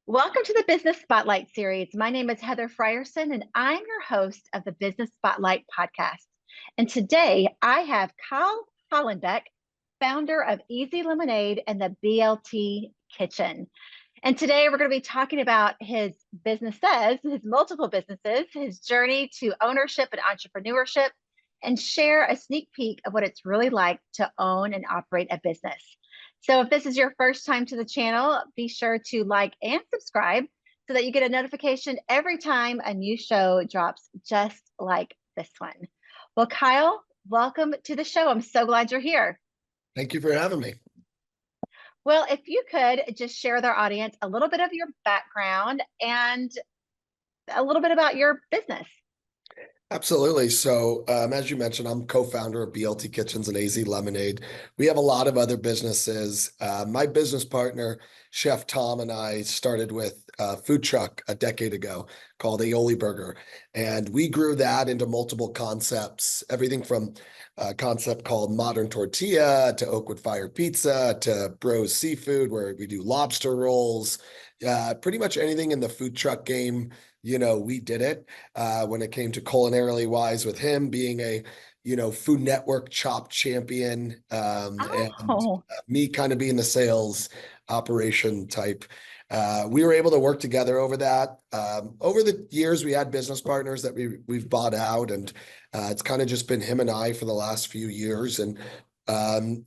Welcome to the Business Spotlight series. My name is Heather Frierson, and I'm your host of the Business Spotlight podcast. And today I have Kyle Hollenbeck, founder of Easy Lemonade and the BLT Kitchen. And today we're going to be talking about his businesses, his multiple businesses, his journey to ownership and entrepreneurship, and share a sneak peek of what it's really like to own and operate a business. So if this is your first time to the channel, be sure to like and subscribe so that you get a notification every time a new show drops, just like this one. Well, Kyle, welcome to the show. I'm so glad you're here. Thank you for having me. Well, if you could just share with our audience a little bit of your background and a little bit about your business. Absolutely. So, as you mentioned, I'm co-founder of BLT Kitchens and AZ Lemonade. We have a lot of other businesses. My business partner, Chef Tom, and I started with a food truck a decade ago called Aioli Burger. And we grew that into multiple concepts, everything from a concept called Modern Tortilla to Oakwood Fire Pizza to Bros Seafood, where we do lobster rolls, pretty much anything in the food truck game. We did it when it came to culinarily wise, with him being a, Food Network Chopped champion, and me kind of being the sales operation type. We were able to work together over that. Over the years, we had business partners that we've bought out, and it's kind of just been him and I for the last few years. And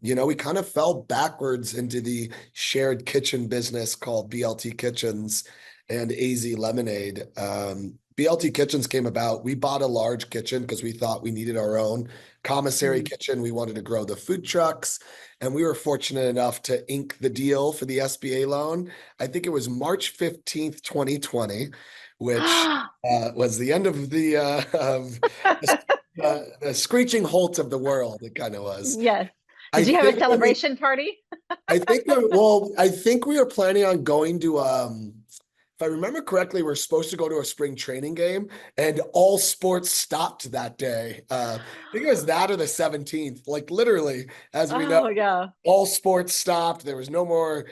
we kind of fell backwards into the shared kitchen business called BLT Kitchens and AZ Lemonade. BLT Kitchens came about. We bought a large kitchen because we thought we needed our own commissary kitchen. We wanted to grow the food trucks, and we were fortunate enough to ink the deal for the SBA loan. I think it was March 15th, 2020, which was the end of the screeching halt of the world. It kind of was. Yes. Did you have a celebration party? I think we were planning on going to, if I remember correctly, we're supposed to go to a spring training game, and all sports stopped that day. I think it was that or the 17th, like literally, as we know, yeah. all sports stopped. There was no more,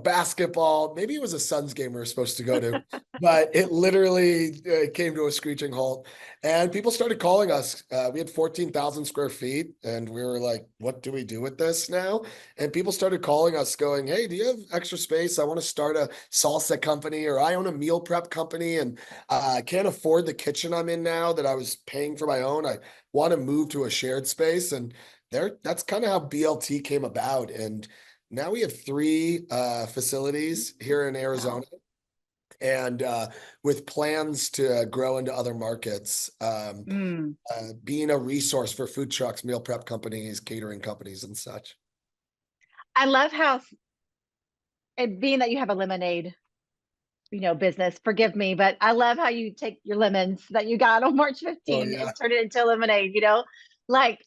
basketball. Maybe it was a Suns game we were supposed to go to, but it literally came to a screeching halt. And people started calling us. We had 14,000 square feet, and we were like, what do we do with this now? And people started calling us going, hey, do you have extra space? I want to start a salsa company, or I own a meal prep company, and I can't afford the kitchen I'm in now that I was paying for my own. I want to move to a shared space. And that's kind of how BLT came about. And now we have 3 facilities here in Arizona. Wow. And with plans to grow into other markets, being a resource for food trucks, meal prep companies, catering companies, and such. I love how, being that you have a lemonade, business, forgive me, but I love how you take your lemons that you got on March 15th and turn it into lemonade, like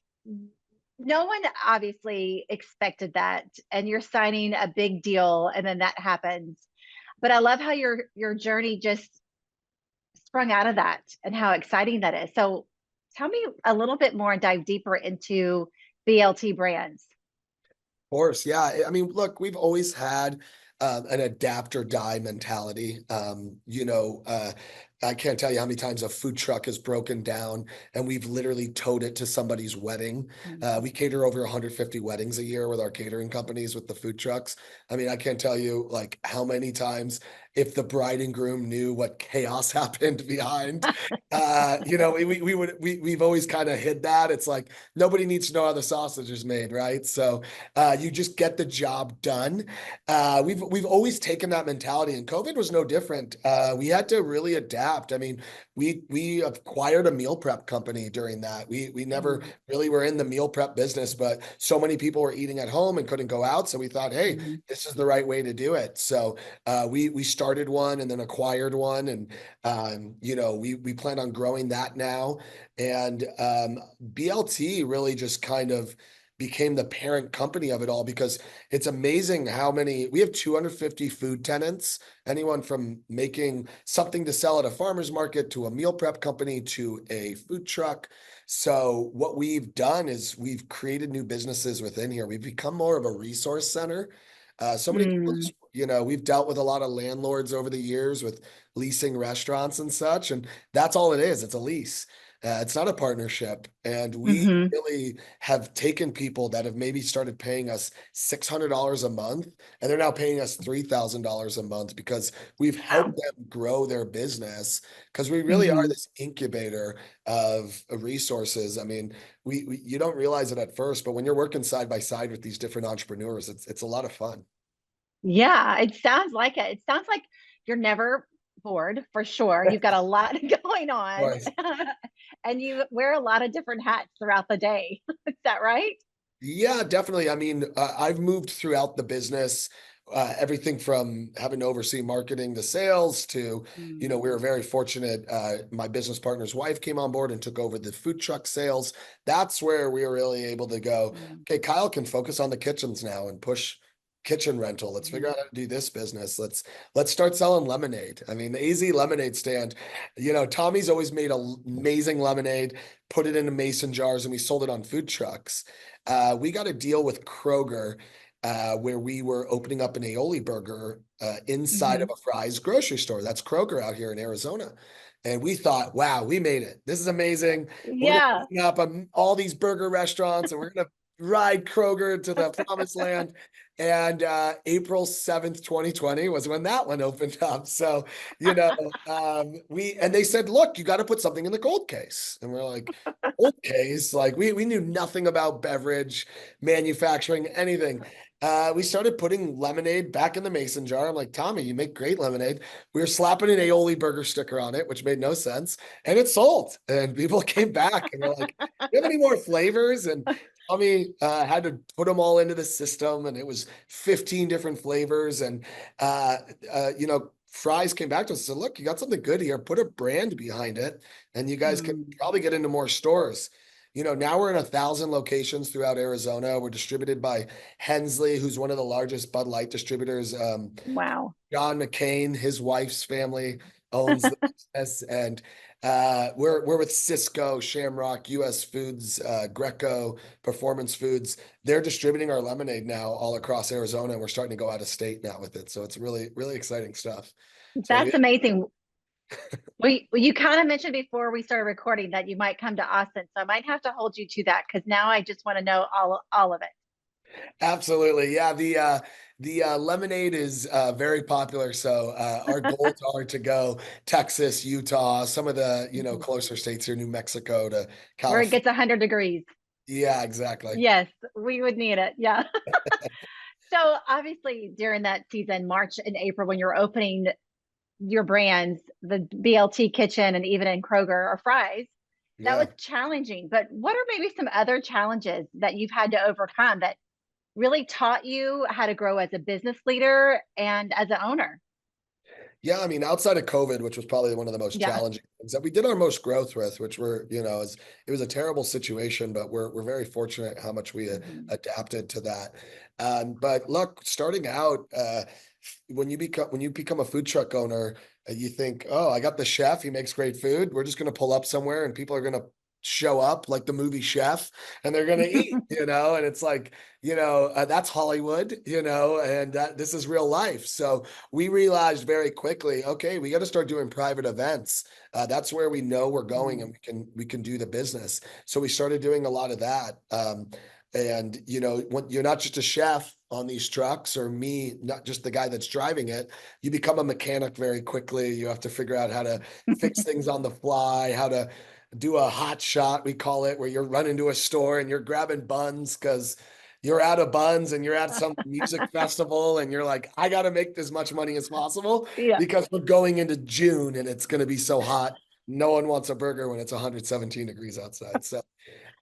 no one obviously expected that. And you're signing a big deal and then that happens. But I love how your journey just sprung out of that and how exciting that is. So tell me a little bit more and dive deeper into BLT brands. Of course. Yeah. I mean, look, we've always had an adapt or die mentality. I can't tell you how many times a food truck has broken down and we've literally towed it to somebody's wedding. We cater over 150 weddings a year with our catering companies with the food trucks. I mean, I can't tell you like how many times, if the bride and groom knew what chaos happened behind, we've always kind of hid that. It's like, nobody needs to know how the sausage is made, right? So you just get the job done. We've always taken that mentality, and COVID was no different. We had to really adapt. I mean, we acquired a meal prep company during that. We never really were in the meal prep business, but so many people were eating at home and couldn't go out. So we thought, hey, this is the right way to do it. So we started one and then acquired one, and we plan on growing that now. And BLT really just kind of became the parent company of it all, because it's amazing how many, we have 250 food tenants, anyone from making something to sell at a farmer's market to a meal prep company to a food truck. So what we've done is we've created new businesses within here. We've become more of a resource center. So many people Mm, just, we've dealt with a lot of landlords over the years with leasing restaurants and such, and that's all it is. It's a lease. It's not a partnership. And we hmm. really have taken people that have maybe started paying us $600 a month, and they're now paying us $3,000 a month because we've Wow. helped them grow their business, because we really are Hmm. this incubator of resources. I mean, you don't realize it at first, but when you're working side by side with these different entrepreneurs, it's a lot of fun. Yeah, it sounds like it. It sounds like you're never bored for sure. You've got a lot going on Right. and you wear a lot of different hats throughout the day. Is that right? Yeah, definitely. I mean, I've moved throughout the business, everything from having to oversee marketing to sales to, Mm, we were very fortunate. My business partner's wife came on board and took over the food truck sales. That's where we were really able to go, mm, okay, Kyle can focus on the kitchens now and push kitchen rental. Let's figure mm, out how to do this business. Let's start selling lemonade. I mean, the AZ lemonade stand, Tommy's always made amazing lemonade, put it into mason jars, and we sold it on food trucks. We got a deal with Kroger, where we were opening up an Aioli Burger inside of hmm. a Fry's grocery store. That's Kroger out here in Arizona. And we thought, wow, we made it. This is amazing. We're going to Yeah. open up all these burger restaurants, and we're going to ride Kroger to the promised land. And April 7th, 2020 was when that one opened up. So, and they said, look, you got to put something in the cold case. And we're like, old case. Like we knew nothing about beverage, manufacturing, anything. We started putting lemonade back in the mason jar. I'm like, Tommy, you make great lemonade. We were slapping an Aioli Burger sticker on it, which made no sense. And it sold. And people came back and were like, do you have any more flavors? And Tommy had to put them all into the system. And it was 15 different flavors. And, Fry's came back to us and said, look, you got something good here. Put a brand behind it, and you guys can Mm, probably get into more stores. Now we're in 1,000 locations throughout Arizona. We're distributed by Hensley, who's one of the largest Bud Light distributors. wow. John McCain, his wife's family owns the business, and we're with Cisco, Shamrock, U.S. Foods, Greco, Performance Foods. They're distributing our lemonade now all across Arizona, and we're starting to go out of state now with it. So it's really, really exciting stuff. So yeah. That's amazing. You kind of mentioned before we started recording that you might come to Austin, so I might have to hold you to that because now I just want to know all of it. Absolutely. Yeah, the lemonade is very popular. So our goals are to go Texas, Utah, some of the, Mhm. closer states here, New Mexico to Where it California. gets 100 degrees. Yeah, exactly. Yes, we would need it. Yeah. So obviously during that season, March and April, when you're opening your brands, the BLT Kitchen and even in Kroger or Fry's, that was Yeah. challenging. But what are maybe some other challenges that you've had to overcome that really taught you how to grow as a business leader and as an owner? Yeah, I mean, outside of COVID, which was probably one of the most Yeah. challenging things that we did our most growth with, which it was a terrible situation, but we're very fortunate how much we Mhm. adapted to that. But look, starting out, when you become a food truck owner, you think, oh, I got the chef, he makes great food. We're just going to pull up somewhere, and people are going to show up like the movie Chef, and they're going to eat, and it's like, that's Hollywood, and this is real life. So we realized very quickly, okay, we got to start doing private events. That's where we know we're going, and Mm, we can do the business. So we started doing a lot of that. And when you're not just a chef on these trucks, or me, not just the guy that's driving it, you become a mechanic very quickly. You have to figure out how to fix things on the fly, how to do a hot shot, we call it, where you're running to a store and you're grabbing buns because you're out of buns, and you're at some music festival, and you're like, I got to make as much money as possible yeah. because we're going into June and it's going to be so hot. No one wants a burger when it's 117 degrees outside. So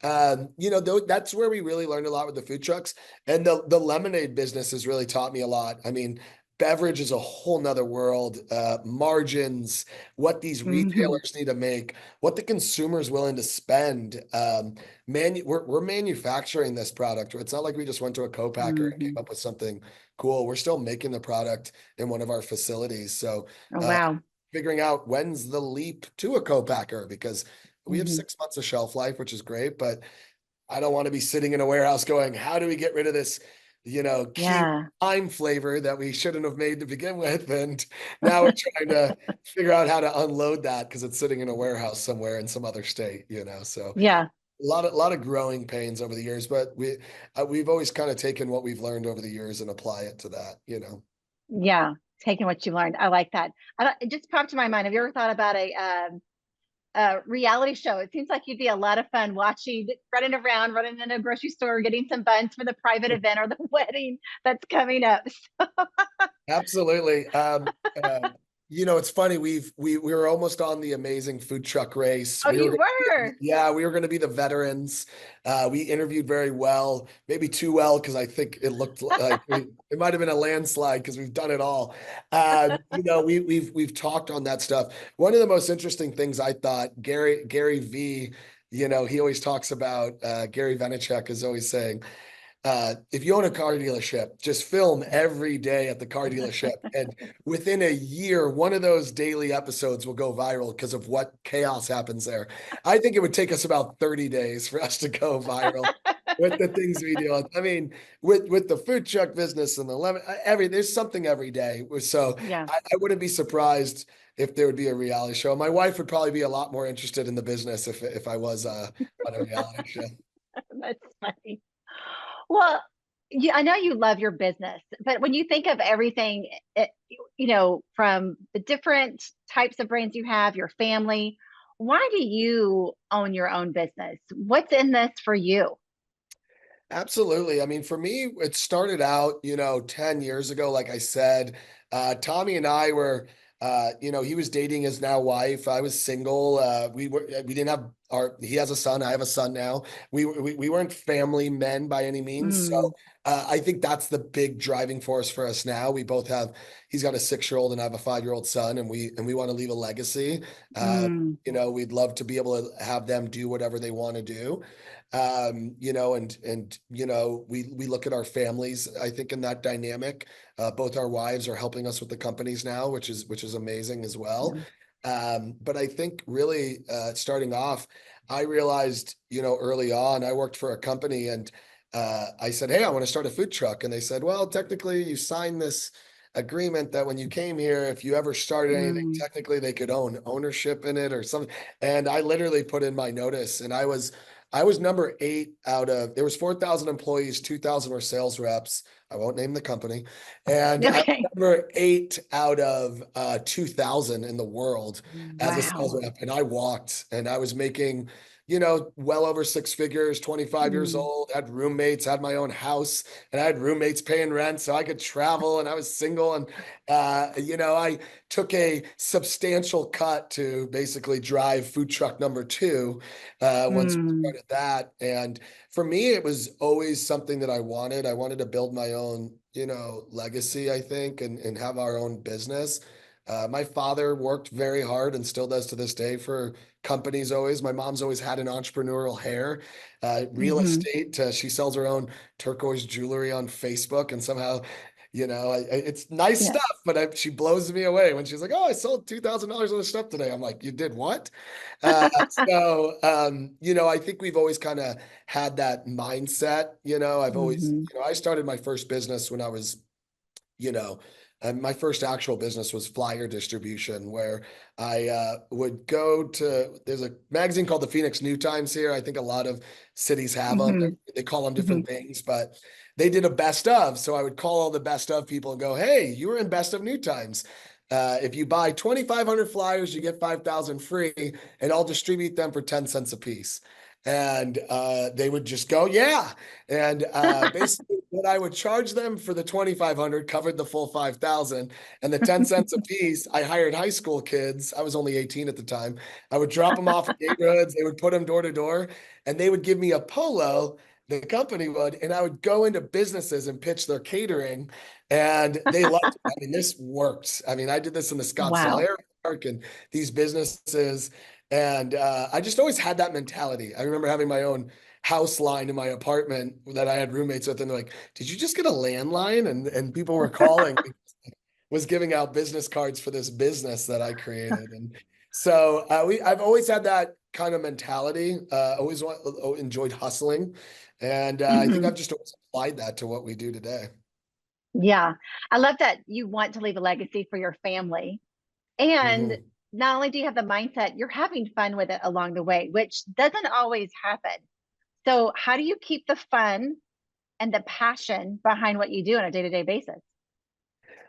that's where we really learned a lot with the food trucks, and the lemonade business has really taught me a lot. I mean, beverage is a whole nother world. Margins, what these Hmm. retailers need to make, what the consumer is willing to spend. We're manufacturing this product. It's not like we just went to a co-packer and came Hmm. up with something cool. We're still making the product in one of our facilities. So Oh, uh, wow. figuring out when's the leap to a co-packer, because we have Hmm. 6 months of shelf life, which is great, but I don't want to be sitting in a warehouse going, how do we get rid of this key Yeah. lime flavor that we shouldn't have made to begin with. And now we're trying to figure out how to unload that because it's sitting in a warehouse somewhere in some other state. So Yeah. a lot of growing pains over the years, but we've always kind of taken what we've learned over the years and apply it to that. Yeah. Taking what you learned. I like that. It just popped to my mind. Have you ever thought about a reality show? It seems like you'd be a lot of fun watching, running around, running in a grocery store, getting some buns for the private event or the wedding that's coming up. Absolutely. It's funny. We were almost on the amazing food truck race. Oh, you were. Yeah, we were going to be the veterans. We interviewed very well, maybe too well, because I think it looked like it might have been a landslide because we've done it all. We've talked on that stuff. One of the most interesting things I thought, Gary V, he always talks about, Gary Vaynerchuk is always saying, if you own a car dealership, just film every day at the car dealership. And within a year, one of those daily episodes will go viral because of what chaos happens there. I think it would take us about 30 days for us to go viral with the things we do. I mean, with the food truck business and the lemon, there's something every day. So Yeah. I wouldn't be surprised if there would be a reality show. My wife would probably be a lot more interested in the business if I was on a reality show. That's funny. Well, I know you love your business, but when you think of everything, from the different types of brands you have, your family, why do you own your own business? What's in this for you? Absolutely. I mean, for me, it started out, 10 years ago, like I said. Tommy and I were, he was dating his now wife. I was single. We didn't have he has a son. I have a son now. We weren't family men by any means. Mm, So I think that's the big driving force for us now. He's got a 6-year-old and I have a 5-year-old son, and we want to leave a legacy. mm, We'd love to be able to have them do whatever they want to do. We look at our families, I think, in that dynamic. Both our wives are helping us with the companies now, which is amazing as well. yeah. But I think really starting off, I realized, early on, I worked for a company and I said, "Hey, I want to start a food truck." And they said, "Well, technically you signed this agreement that when you came here, if you ever started anything, Mm, technically they could own ownership in it or something." And I literally put in my notice, and I was number 8 there was 4,000 employees, 2,000 were sales reps. I won't name the company. And I was okay. number 8 out of 2,000 in the world as a sales Wow. rep. And I walked, and I was making, well over 6 figures, 25 years Mm, old, had roommates, had my own house, and I had roommates paying rent so I could travel, and I was single. And, I took a substantial cut to basically drive food truck number 2 once we mm, started that. And for me, it was always something that I wanted. I wanted to build my own, legacy, I think, and have our own business. My father worked very hard and still does to this day for companies always. My mom's always had an entrepreneurial hair. Real hmm. estate, she sells her own turquoise jewelry on Facebook, and somehow, it's nice Yeah. stuff, but she blows me away when she's like, "Oh, I sold $2,000 worth of stuff today." I'm like, "You did what?" I think we've always kind of had that mindset. Hmm. I started my first business when I was, you know, my first actual business was flyer distribution, where I would go to, there's a magazine called the Phoenix New Times here. I think a lot of cities have them. Hmm. They call them Hmm. different things, but they did a best of. So I would call all the best of people and go, "Hey, you were in best of New Times. If you buy 2,500 flyers, you get 5,000 free, and I'll distribute them for 10 cents a piece." And they would just go, "Yeah." And basically, what I would charge them for the 2,500 covered the full 5,000, and the 10 cents a piece, I hired high school kids. I was only 18 at the time. I would drop them off in neighborhoods. They would put them door to door, and they would give me a polo. The company would, and I would go into businesses and pitch their catering, and they loved it. I mean, this works. I mean, I did this in the Scottsdale Wow. Air Park and these businesses, and I just always had that mentality. I remember having my own house line in my apartment that I had roommates with, and they're like, "Did you just get a landline?" And people were calling, was giving out business cards for this business that I created. And so I've always had that kind of mentality. Enjoyed hustling, and I think Hmm. I've just always applied that to what we do today. Yeah. I love that you want to leave a legacy for your family. And Mhm. not only do you have the mindset, you're having fun with it along the way, which doesn't always happen. So, how do you keep the fun and the passion behind what you do on a day-to-day basis?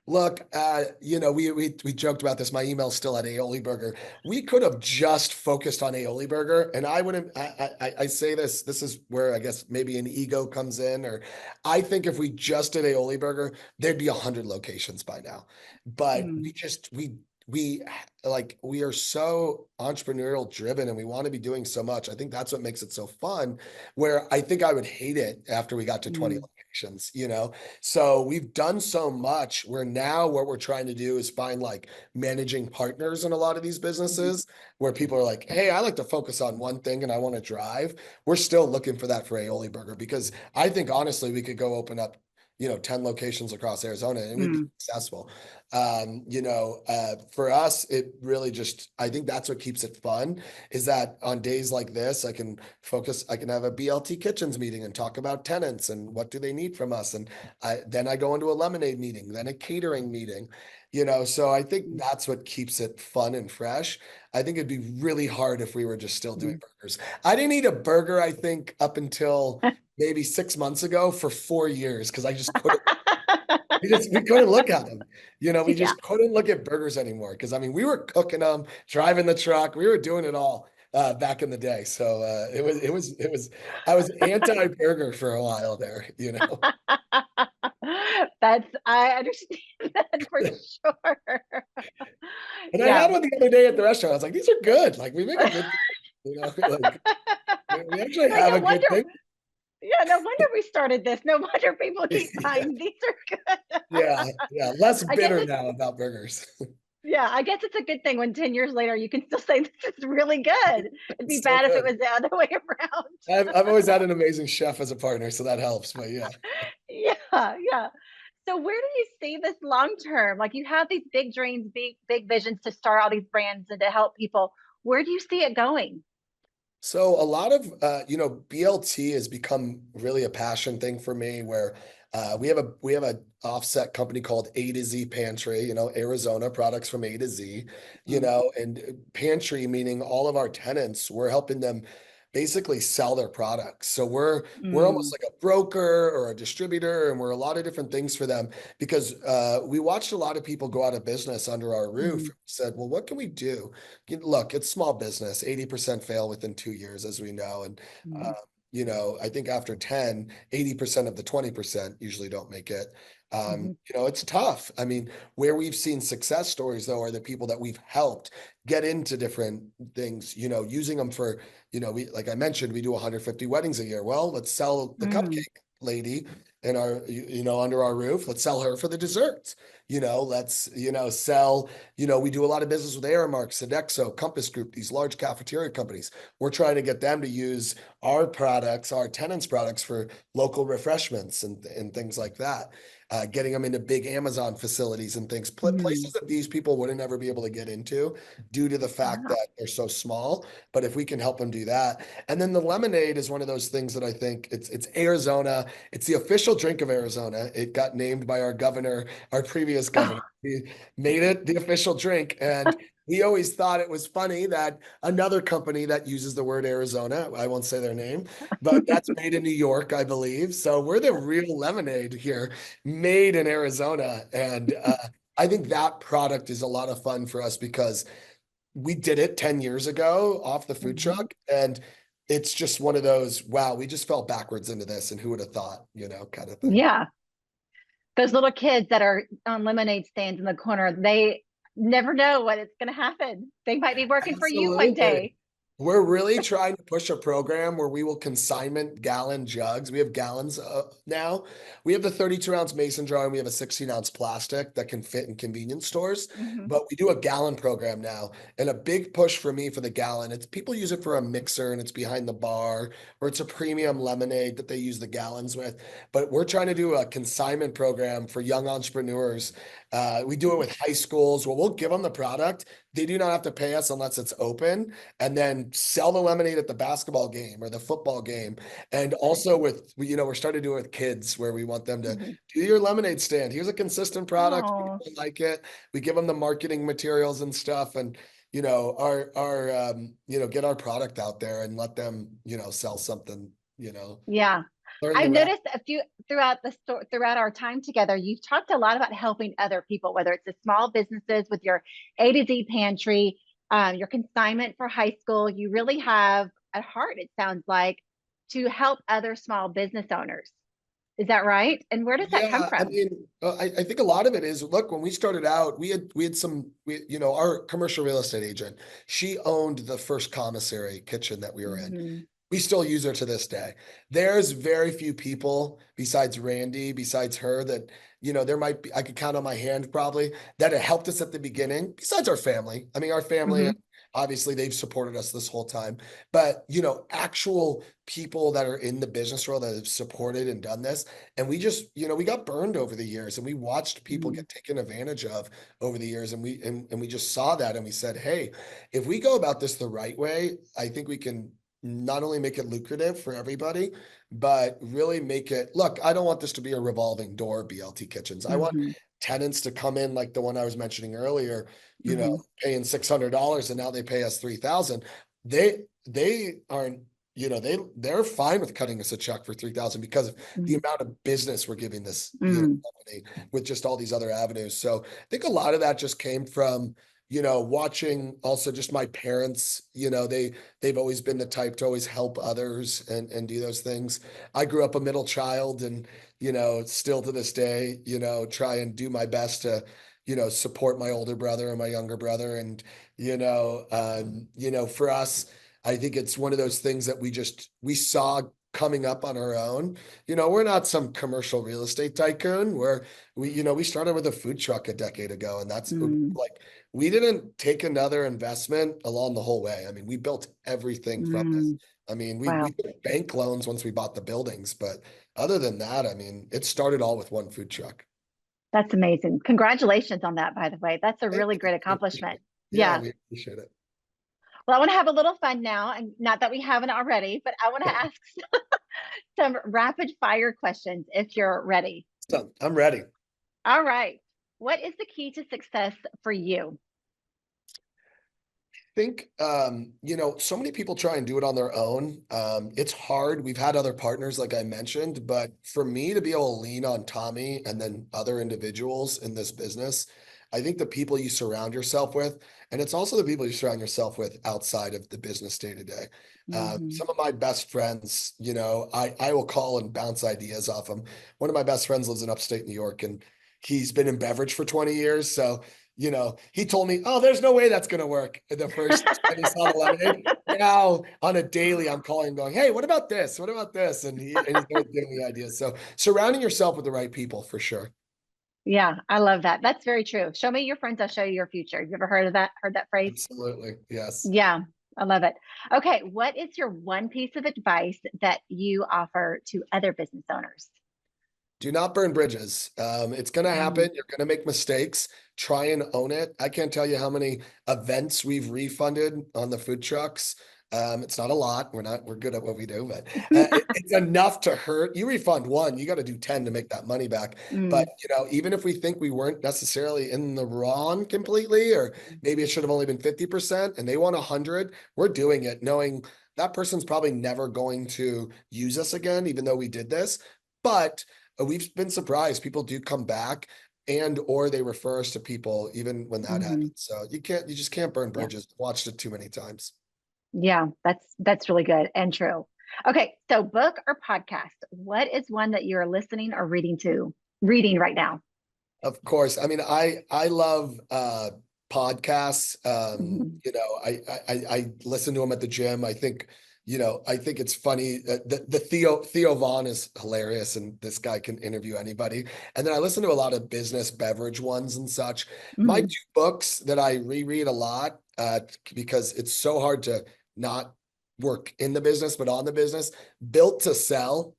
Look, we joked about this. My email's still at Aioli Burger. We could have just focused on Aioli Burger, and I wouldn't. I say this. This is where I guess maybe an ego comes in, or I think if we just did Aioli Burger, there'd be 100 locations by now. But Mm, we like we are so entrepreneurial driven, and we want to be doing so much. I think that's what makes it so fun. Where I think I would hate it after we got to 20 mm, locations. So we've done so much where now what we're trying to do is find like managing partners in a lot of these mhm, businesses where people are like, hey, I like to focus on one thing and I want to drive. We're still looking for that for Aioli Burger because I think honestly we could go open up 10 locations across Arizona and we'd be mm, successful. For us, it really just, I think that's what keeps it fun is that on days like this, I can have a BLT Kitchens meeting and talk about tenants and what do they need from us. And then I go into a lemonade meeting, then a catering meeting, so I think mm, that's what keeps it fun and fresh. I think it'd be really hard if we were just still doing mm. burgers. I didn't eat a burger, I think, up until maybe 6 months ago for 4 years because I just couldn't. We couldn't look at them. We Yeah. just couldn't look at burgers anymore. Because I mean, we were cooking them, driving the truck, we were doing it all back in the day. So I was anti-burger for a while there. I understand that for sure. And I had Yeah. one the other day at the restaurant. I was like, these are good. Like we make a good, like we actually Like, have no a good wonder, thing. yeah, no wonder we started this. No wonder people keep Yeah, buying. These are good. yeah, yeah. Less I guess bitter it's now about burgers. Yeah, I guess it's a good thing when 10 years later you can still say this is really good. It'd be It's still bad if it good. was the other way around. I've always had an amazing chef as a partner, so that helps. But yeah. Yeah, yeah. So where do you see this long term? Like you have these big dreams, big visions to start all these brands and to help people. Where do you see it going? So a lot of BLT has become really a passion thing for me where we have a offset company called A to Z Pantry, Arizona products from A to Z, Mm, and pantry meaning all of our tenants, we're helping them basically sell their products. So we're almost mm, like a broker or a distributor, and we're a lot of different things for them because we watched a lot of people go out of business under our roof. mm, We said, well, what can we do? Look, it's small business, 80% fail within 2 years, as we know. And, mm, I think after 10, 80% of the 20% usually don't make it. mhm, It's tough. I mean, where we've seen success stories, though, are the people that we've helped get into different things, using them for, like I mentioned, we do 150 weddings a year. Well, let's sell the mm, cupcake lady in our, under our roof. Let's sell her for the desserts. Let's, sell we do a lot of business with Aramark, Sodexo, Compass Group, these large cafeteria companies. We're trying to get them to use our products, our tenants' products for local refreshments and things like that. Getting them into big Amazon facilities and things, places mm. that these people wouldn't ever be able to get into due to the fact Wow. that they're so small. But if we can help them do that, and then the lemonade is one of those things that I think it's Arizona. It's the official drink of Arizona. It got named by our governor, our previous governor. Oh, He made it the official drink. And we always thought it was funny that another company that uses the word Arizona, I won't say their name, but that's made in New York, I believe. So we're the real lemonade here, made in Arizona. And I think that product is a lot of fun for us because we did it 10 years ago off the food mhm. truck. And it's just one of those, wow, we just fell backwards into this. And who would have thought, kind of thing. Yeah. Those little kids that are on lemonade stands in the corner, they never know what it's going to happen. They might be working for you one Absolutely. day. We're really trying to push a program where we will consignment gallon jugs. We have gallons now. We have the 32-ounce mason jar and we have a 16-ounce plastic that can fit in convenience stores. Mhm, But we do a gallon program now. And a big push for me for the gallon, it's people use it for a mixer and it's behind the bar, or it's a premium lemonade that they use the gallons with. But we're trying to do a consignment program for young entrepreneurs. We do it mhm, with high schools. Well, we'll give them the product. they do not have to pay us unless it's open, and then sell the lemonade at the basketball game or the football game. And also with, we're starting to do it with kids where we want them to Mhm. do your lemonade stand. Here's a consistent product. Oh, People like it. We give them the marketing materials and stuff, and get our product out there and let them, sell something, yeah. learn the I've rap. noticed a few throughout our time together, you've talked a lot about helping other people, whether it's the small businesses with your A to Z pantry, your consignment for high school. You really have at heart, it sounds like, to help other small business owners. Is that right? And where does that come Yeah, I from? mean, I think a lot of it is, look, when we started out, our commercial real estate agent, she owned the first commissary kitchen that we were in. Mhm. We still use her to this day. There's very few people besides Randy, besides her, that, there might be, I could count on my hand probably, that have helped us at the beginning, besides our family. I mean, our family, Mhm. obviously they've supported us this whole time, but, actual people that are in the business world that have supported and done this. And we just, we got burned over the years, and we watched people Mhm. get taken advantage of over the years. And we just saw that, and we said, hey, if we go about this the right way, I think we can not only make it lucrative for everybody, but really make it, look, I don't want this to be a revolving door, BLT Kitchens. I want Mhm. tenants to come in like the one I was mentioning earlier, Mhm. paying $600 and now they pay us 3,000. They aren't, they're fine with cutting us a check for 3,000 because of the Mhm. amount of business we're giving this, Mhm. company with just all these other avenues. So I think a lot of that just came from, watching also just my parents, they've always been the type to always help others and do those things. I grew up a middle child, and, still to this day, try and do my best to, support my older brother and my younger brother. And, for us, I think it's one of those things that we saw coming up on our own. We're not some commercial real estate tycoon where we started with a food truck a decade ago, and that's Mhm. like, we didn't take another investment along the whole way. I mean, we built everything from this. Mhm. I mean, we Wow. took bank loans once we bought the buildings, but other than that, I mean, it started all with one food truck. That's amazing. Congratulations on that, by the way. That's a Thank really you. great We appreciate accomplishment. it. Yeah, Yeah. we appreciate it. Well, I want to have a little fun now, and not that we haven't already, but I want to ask some rapid fire questions if you're ready. So I'm ready. All right. What is the key to success for you? Think so many people try and do it on their own. It's hard. We've had other partners like I mentioned, but for me to be able to lean on Tommy and then other individuals in this business, I think the people you surround yourself with, and it's also the people you surround yourself with outside of the business day to day. Mhm. Some of my best friends, I will call and bounce ideas off them. One of my best friends lives in upstate New York, and he's been in beverage for 20 years. So he told me, "Oh, there's no way that's going to work." The first time he saw the lemonade. Now on a daily, I'm calling, going, "Hey, what about this? What about this?" And he's always giving me ideas. So surrounding yourself with the right people for sure. Yeah, I love that. That's very true. Show me your friends, I'll show you your future. You ever heard of that? Heard that phrase? Absolutely, yes. Yeah, I love it. Okay, what is your one piece of advice that you offer to other business owners? Do not burn bridges. It's going to happen. Mhm. You're going to make mistakes. Try and own it. I can't tell you how many events we've refunded on the food trucks. It's not a lot. We're good at what we do, but it's enough to hurt. You refund one, you got to do 10 to make that money back. But, Mm, even if we think we weren't necessarily in the wrong completely, or maybe it should have only been 50% and they want 100, we're doing it knowing that person's probably never going to use us again, even though we did this. But we've been surprised. People do come back and or they refer us to people even when that happens. mhm. So you just can't burn Yeah. bridges. Watched it too many times. Yeah, that's really good and true. Okay, so book or podcast, what is one that you're listening or reading right now? Of course. I mean, I love podcasts. Mhm. I listen to them at the gym. I think it's funny. The Theo Vaughn is hilarious, and this guy can interview anybody. And then I listen to a lot of business beverage ones and such. My Mhm. two books that I reread a lot, because it's so hard to not work in the business, but on the business. Built to Sell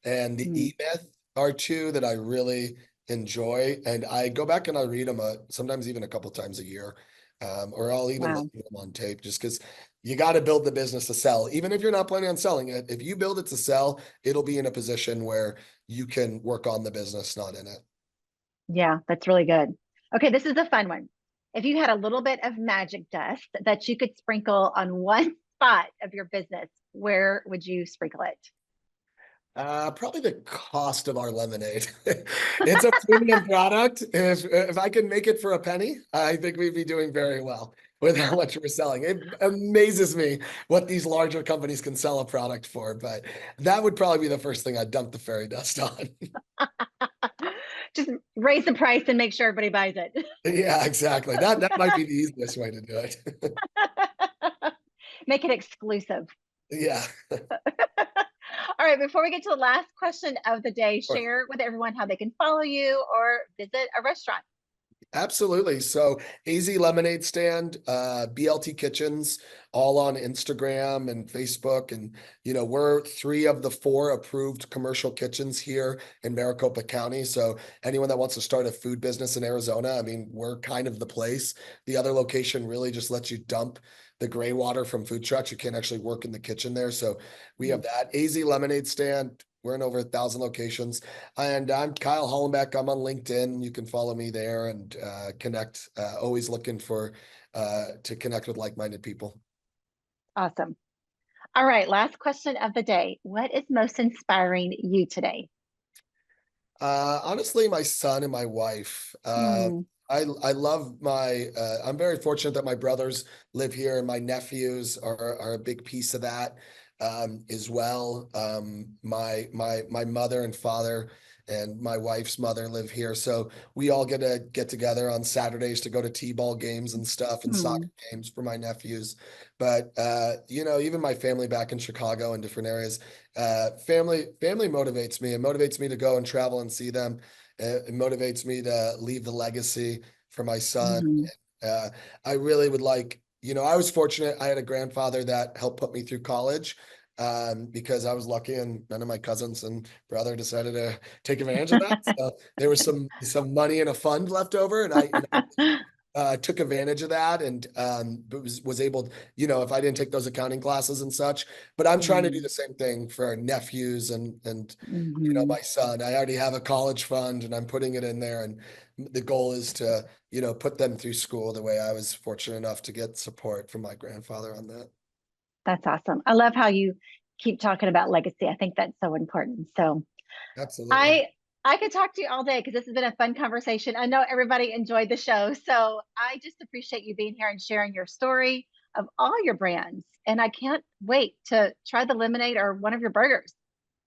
and The Mhm. E-Myth are two that I really enjoy, and I go back and I read them sometimes even a couple times a year. or I'll even Wow. listen to them on tape just because you got to build the business to sell. Even if you're not planning on selling it, if you build it to sell, it'll be in a position where you can work on the business, not in it. Yeah, that's really good. Okay, this is a fun one. If you had a little bit of magic dust that you could sprinkle on one spot of your business, where would you sprinkle it? Probably the cost of our lemonade. It's a premium product. If I can make it for a penny, I think we'd be doing very well with how much we're selling. It amazes me what these larger companies can sell a product for, but that would probably be the first thing I'd dump the fairy dust on. Just raise the price and make sure everybody buys it. Yeah, exactly. That might be the easiest way to do it. Make it exclusive. Yeah. All right, before we get to the last question of the day, Sure. share with everyone how they can follow you or visit a restaurant. Absolutely. So AZ Lemonade Stand, BLT Kitchens, all on Instagram and Facebook. And, we're 3 of the 4 approved commercial kitchens here in Maricopa County. So anyone that wants to start a food business in Arizona, I mean, we're kind of the place. The other location really just lets you dump the gray water from food trucks. You can't actually work in the kitchen there. So we have that AZ Lemonade Stand. We're in over 1,000 locations. And I'm Kyle Hollenbeck. I'm on LinkedIn. You can follow me there and connect. Always looking for to connect with like-minded people. Awesome. All right, last question of the day. What is most inspiring you today? Honestly, my son and my wife. Hmm. I love my. I'm very fortunate that my brothers live here, and my nephews are a big piece of that as well. My mother and father and my wife's mother live here, so we all get together on Saturdays to go to t-ball games and stuff and Hmm. soccer games for my nephews. But even my family back in Chicago and different areas, family motivates me. It motivates me to go and travel and see them. It motivates me to leave the legacy for my son. Hmm. Uh, I really would like, I was fortunate. I had a grandfather that helped put me through college because I was lucky and none of my cousins and brother decided to take advantage of that. So there was some money in a fund left over, and I took advantage of that and was able, if I didn't take those accounting classes and such. But I'm trying to do the same thing for nephews and Hmm. my son. I already have a college fund and I'm putting it in there, and the goal is to put them through school the way I was fortunate enough to get support from my grandfather on that. That's awesome. I love how you keep talking about legacy. I think that's so important. So Absolutely. I I could talk to you all day because this has been a fun conversation. I know everybody enjoyed the show. So I just appreciate you being here and sharing your story of all your brands. And I can't wait to try the lemonade or one of your burgers.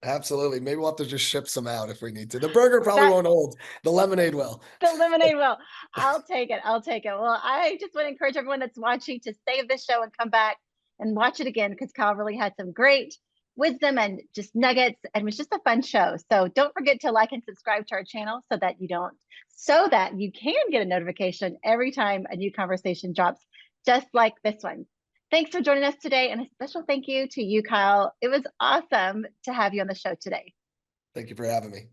Absolutely. Maybe we'll have to just ship some out if we need to. The burger probably That won't hold. The lemonade will. the lemonade will. I'll take it. I'll take it. Well, I just want to encourage everyone that's watching to save this show and come back and watch it again because Kyle really had some great wisdom and just nuggets and it was just a fun show. So don't forget to like and subscribe to our channel so that you can get a notification every time a new conversation drops, just like this one. Thanks for joining us today. And a special thank you to you, Kyle. It was awesome to have you on the show today. Thank you for having me.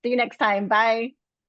See you next time. Bye.